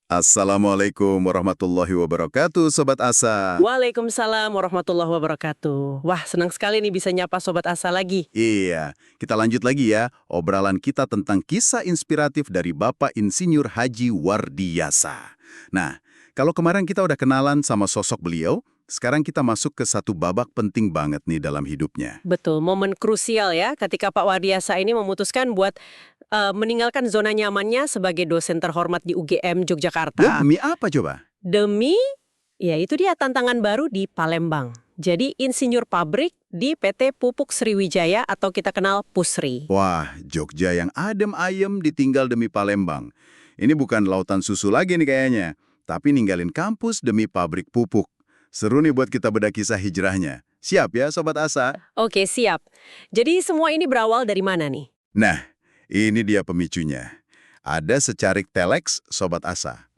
Assalamualaikum warahmatullahi wabarakatuh, Sobat Asa. Waalaikumsalam warahmatullahi wabarakatuh. Wah, senang sekali nih bisa nyapa Sobat Asa lagi. Iya, kita lanjut lagi ya, obrolan kita tentang kisah inspiratif dari Bapak Insinyur Haji Wardiyasa. Nah, kalau kemarin kita udah kenalan sama sosok beliau, sekarang kita masuk ke satu babak penting banget nih dalam hidupnya. Betul, momen krusial ya ketika Pak Wardiasa ini memutuskan buat meninggalkan zona nyamannya sebagai dosen terhormat di UGM Yogyakarta Demi apa coba? demi, ya itu dia tantangan baru di Palembang. Jadi insinyur pabrik di PT Pupuk Sriwijaya atau kita kenal PUSRI. Wah, Jogja yang adem ayem ditinggal demi Palembang. Ini bukan lautan susu lagi nih kayaknya, tapi ninggalin kampus demi pabrik pupuk. Seru nih buat kita bedah kisah hijrahnya. Siap ya, Sobat Asa? Oke, siap. Jadi semua ini berawal dari mana nih? Nah, ini dia pemicunya. Ada secarik telex Sobat Asa.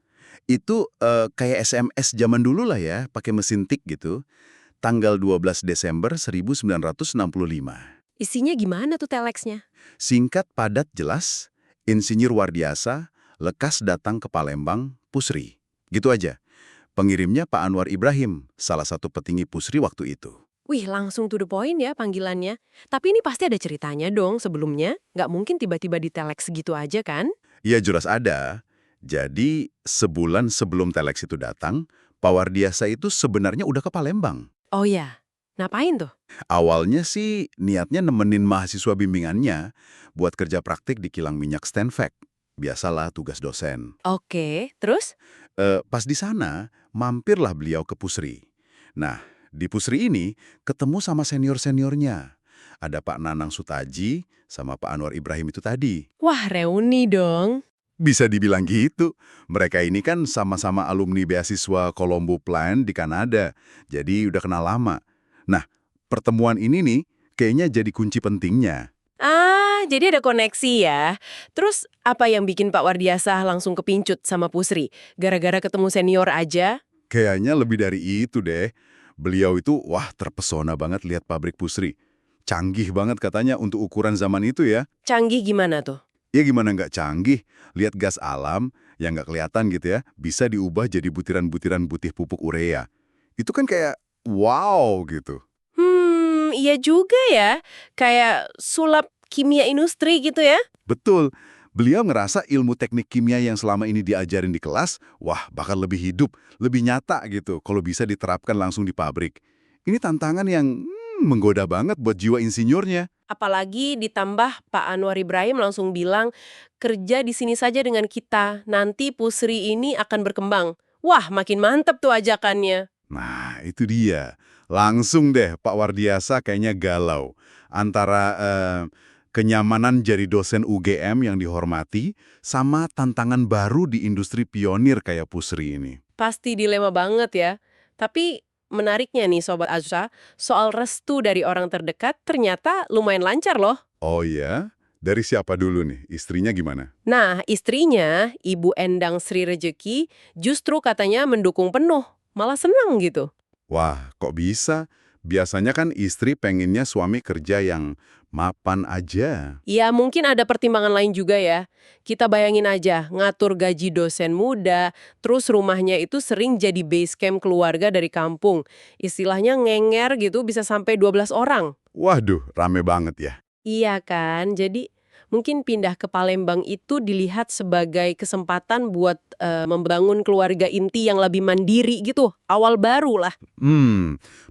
Itu kayak SMS zaman dulu lah ya, pakai mesin tik gitu. Tanggal 12 Desember 1965. Isinya gimana tuh telexnya? Singkat, padat, jelas. Insinyur Wardiyasa lekas datang ke Palembang, Pusri. Gitu aja. Pengirimnya Pak Anwar Ibrahim, salah satu petinggi Pusri waktu itu. Wih, langsung to the point ya panggilannya. Tapi ini pasti ada ceritanya dong sebelumnya. Nggak mungkin tiba-tiba di telex segitu aja kan? Ya jelas ada. Jadi sebulan sebelum telex itu datang, Pak Wardiyasa itu sebenarnya udah ke Palembang. Oh ya, ngapain tuh? Awalnya sih niatnya nemenin mahasiswa bimbingannya buat kerja praktik di kilang minyak Stenvac. Biasalah tugas dosen. Oke, terus? Pas di sana, mampirlah beliau ke Pusri. Nah, di Pusri ini ketemu sama senior-seniornya. Ada Pak Nanang Sutaji sama Pak Anwar Ibrahim itu tadi. Wah, reuni dong. Bisa dibilang gitu. Mereka ini kan sama-sama alumni beasiswa Colombo Plan di Kanada. Jadi udah kenal lama. Nah, pertemuan ini nih kayaknya jadi kunci pentingnya. Ah, jadi ada koneksi ya. Terus apa yang bikin Pak Wardiasa langsung kepincut sama Pusri? Gara-gara ketemu senior aja? Kayaknya lebih dari itu deh. Beliau itu, wah terpesona banget lihat pabrik Pusri. Canggih banget katanya untuk ukuran zaman itu ya. Canggih gimana tuh? Ya gimana nggak canggih, lihat gas alam yang nggak kelihatan gitu ya, bisa diubah jadi butiran-butiran putih pupuk urea. Itu kan kayak wow gitu. Iya juga ya. Kayak sulap kimia industri gitu ya. Betul, beliau ngerasa ilmu teknik kimia yang selama ini diajarin di kelas, wah bakal lebih hidup, lebih nyata gitu kalau bisa diterapkan langsung di pabrik. Ini tantangan yang menggoda banget buat jiwa insinyurnya. Apalagi ditambah Pak Anwar Ibrahim langsung bilang, kerja di sini saja dengan kita, nanti Pusri ini akan berkembang. Wah, makin mantep tuh ajakannya. Nah, itu dia. Langsung deh Pak Wardiyasa kayaknya galau. Antara kenyamanan jadi dosen UGM yang dihormati sama tantangan baru di industri pionir kayak Pusri ini. Pasti dilema banget ya. Tapi menariknya nih Sobat Azra, soal restu dari orang terdekat ternyata lumayan lancar loh. Oh ya? Dari siapa dulu nih? Istrinya gimana? Nah, istrinya, Ibu Endang Sri Rejeki, justru katanya mendukung penuh. Malah senang gitu. Wah, kok bisa? Biasanya kan istri pengennya suami kerja yang mapan aja. Ya, mungkin ada pertimbangan lain juga ya. Kita bayangin aja, ngatur gaji dosen muda, terus rumahnya itu sering jadi base camp keluarga dari kampung. Istilahnya ngenger gitu bisa sampai 12 orang. Waduh, rame banget ya. Iya kan? Jadi mungkin pindah ke Palembang itu dilihat sebagai kesempatan buat membangun keluarga inti yang lebih mandiri gitu. Awal baru lah.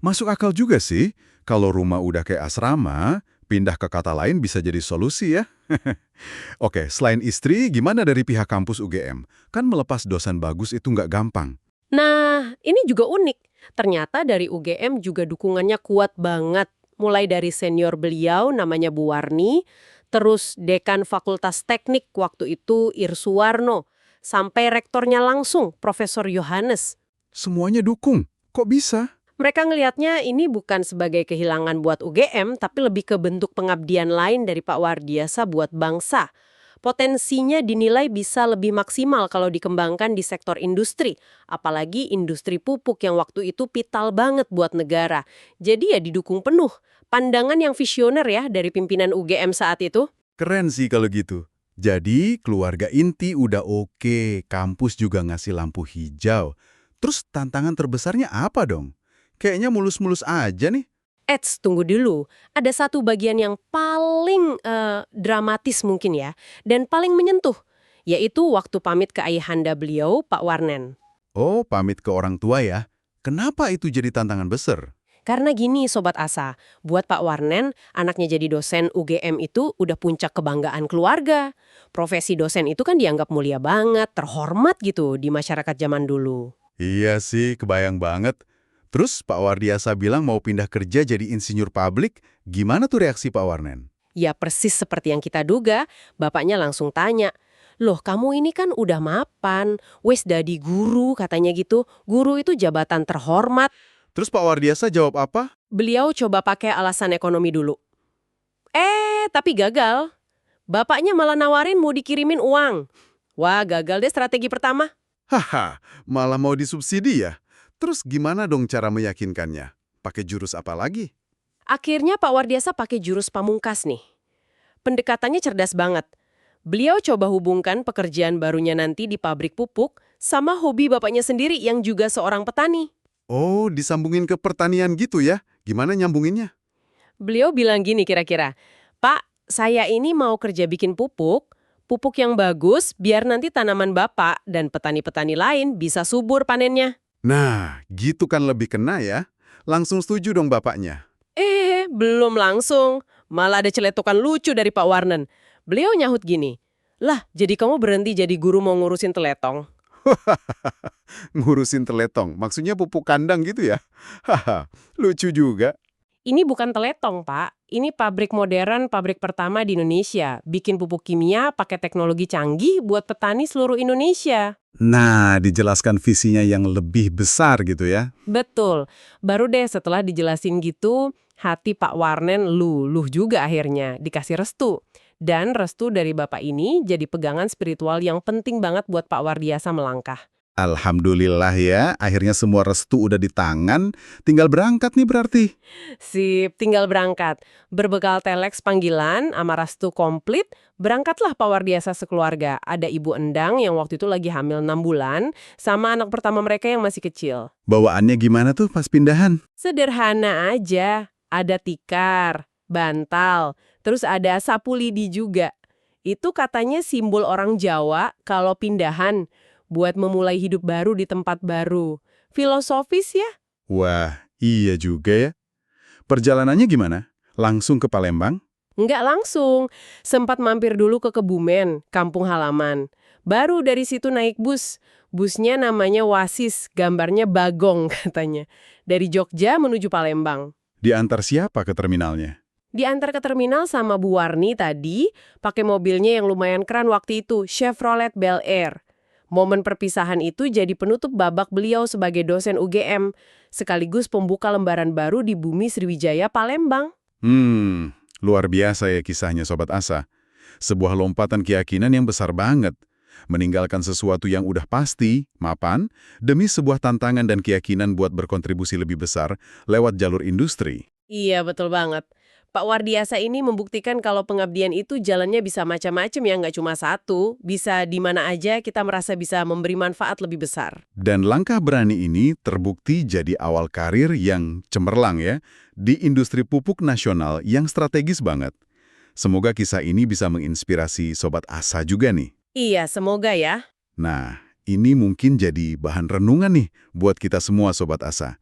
Masuk akal juga sih. Kalau rumah udah kayak asrama, pindah ke kata lain bisa jadi solusi ya. Oke, selain istri, gimana dari pihak kampus UGM? Kan melepas dosen bagus itu nggak gampang. Nah, ini juga unik. Ternyata dari UGM juga dukungannya kuat banget. Mulai dari senior beliau namanya Bu Warni, terus dekan Fakultas Teknik waktu itu Irsuwarno, sampai rektornya langsung Profesor Yohanes. Semuanya dukung. Kok bisa? Mereka ngelihatnya ini bukan sebagai kehilangan buat UGM, tapi lebih ke bentuk pengabdian lain dari Pak Wardiasa buat bangsa. Potensinya dinilai bisa lebih maksimal kalau dikembangkan di sektor industri, apalagi industri pupuk yang waktu itu vital banget buat negara. Jadi ya didukung penuh. Pandangan yang visioner ya dari pimpinan UGM saat itu. Keren sih kalau gitu. Jadi keluarga inti udah oke, kampus juga ngasih lampu hijau. Terus tantangan terbesarnya apa dong? Kayaknya mulus-mulus aja nih. Eits, tunggu dulu. Ada satu bagian yang paling dramatis mungkin ya, dan paling menyentuh, yaitu waktu pamit ke ayahanda beliau, Pak Warnen. Oh, pamit ke orang tua ya. Kenapa itu jadi tantangan besar? Karena gini Sobat Asa, buat Pak Warnen, anaknya jadi dosen UGM itu udah puncak kebanggaan keluarga. Profesi dosen itu kan dianggap mulia banget, terhormat gitu di masyarakat zaman dulu. Iya sih, kebayang banget. Terus Pak Wardiasa bilang mau pindah kerja jadi insinyur publik, gimana tuh reaksi Pak Warnen? Ya persis seperti yang kita duga, bapaknya langsung tanya, "Loh kamu ini kan udah mapan, wes dadi guru," katanya gitu. Guru itu jabatan terhormat. Terus Pak Wardiasa jawab apa? Beliau coba pakai alasan ekonomi dulu. Tapi gagal. Bapaknya malah nawarin mau dikirimin uang. Wah, gagal deh strategi pertama. Haha, malah mau disubsidi ya? Terus gimana dong cara meyakinkannya? Pakai jurus apa lagi? Akhirnya Pak Wardiasa pakai jurus pamungkas nih. Pendekatannya cerdas banget. Beliau coba hubungkan pekerjaan barunya nanti di pabrik pupuk sama hobi bapaknya sendiri yang juga seorang petani. Oh, disambungin ke pertanian gitu ya? Gimana nyambunginnya? Beliau bilang gini kira-kira, "Pak, saya ini mau kerja bikin pupuk, pupuk yang bagus biar nanti tanaman Bapak dan petani-petani lain bisa subur panennya." Nah, gitu kan lebih kena ya? Langsung setuju dong bapaknya. Belum langsung. Malah ada celetukan lucu dari Pak Warnen. Beliau nyahut gini, "Lah, jadi kamu berhenti jadi guru mau ngurusin teletong?" Ngurusin teletong, maksudnya pupuk kandang gitu ya? Haha, lucu juga. Ini bukan teletong, Pak. Ini pabrik modern, pabrik pertama di Indonesia. Bikin pupuk kimia pakai teknologi canggih buat petani seluruh Indonesia. Nah, dijelaskan visinya yang lebih besar gitu ya. Betul. Baru deh setelah dijelasin gitu, hati Pak Warnen luluh juga akhirnya, dikasih restu. Dan restu dari Bapak ini jadi pegangan spiritual yang penting banget buat Pak Wardiasa melangkah. Alhamdulillah ya, akhirnya semua restu udah di tangan, tinggal berangkat nih berarti. Sip, tinggal berangkat. Berbekal telex panggilan, sama restu komplit, berangkatlah Pak Wardiasa sekeluarga. Ada Ibu Endang yang waktu itu lagi hamil 6 bulan, sama anak pertama mereka yang masih kecil. Bawaannya gimana tuh pas pindahan? Sederhana aja, ada tikar, bantal, terus ada sapu lidi juga. Itu katanya simbol orang Jawa kalau pindahan, buat memulai hidup baru di tempat baru. Filosofis ya? Wah, iya juga ya. Perjalanannya gimana? Langsung ke Palembang? Nggak langsung, sempat mampir dulu ke Kebumen, kampung halaman. Baru dari situ naik bus. Busnya namanya Wasis, gambarnya bagong katanya. Dari Jogja menuju Palembang. Diantar siapa ke terminalnya? Diantar ke terminal sama Bu Warni tadi, pakai mobilnya yang lumayan keren waktu itu, Chevrolet Bel Air. Momen perpisahan itu jadi penutup babak beliau sebagai dosen UGM, sekaligus pembuka lembaran baru di bumi Sriwijaya Palembang. Luar biasa ya kisahnya Sobat Asa. Sebuah lompatan keyakinan yang besar banget. Meninggalkan sesuatu yang udah pasti, mapan, demi sebuah tantangan dan keyakinan buat berkontribusi lebih besar lewat jalur industri. Iya, betul banget. Pak Wardiasa ini membuktikan kalau pengabdian itu jalannya bisa macam-macam ya, nggak cuma satu. Bisa di mana aja kita merasa bisa memberi manfaat lebih besar. Dan langkah berani ini terbukti jadi awal karir yang cemerlang ya, di industri pupuk nasional yang strategis banget. Semoga kisah ini bisa menginspirasi Sobat Asa juga nih. Iya, semoga ya. Nah, ini mungkin jadi bahan renungan nih buat kita semua Sobat Asa.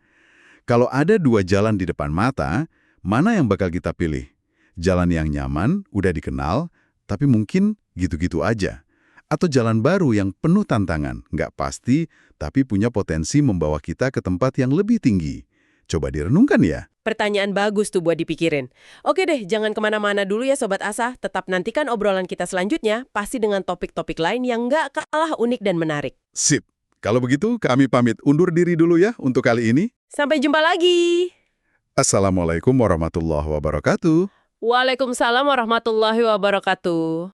Kalau ada dua jalan di depan mata, mana yang bakal kita pilih? Jalan yang nyaman, udah dikenal, tapi mungkin gitu-gitu aja. Atau jalan baru yang penuh tantangan, nggak pasti, tapi punya potensi membawa kita ke tempat yang lebih tinggi. Coba direnungkan ya. Pertanyaan bagus tuh buat dipikirin. Oke deh, jangan kemana-mana dulu ya Sobat Asa. Tetap nantikan obrolan kita selanjutnya, pasti dengan topik-topik lain yang nggak kalah unik dan menarik. Sip. Kalau begitu, kami pamit undur diri dulu ya untuk kali ini. Sampai jumpa lagi. Assalamualaikum warahmatullahi wabarakatuh. Waalaikumsalam warahmatullahi wabarakatuh.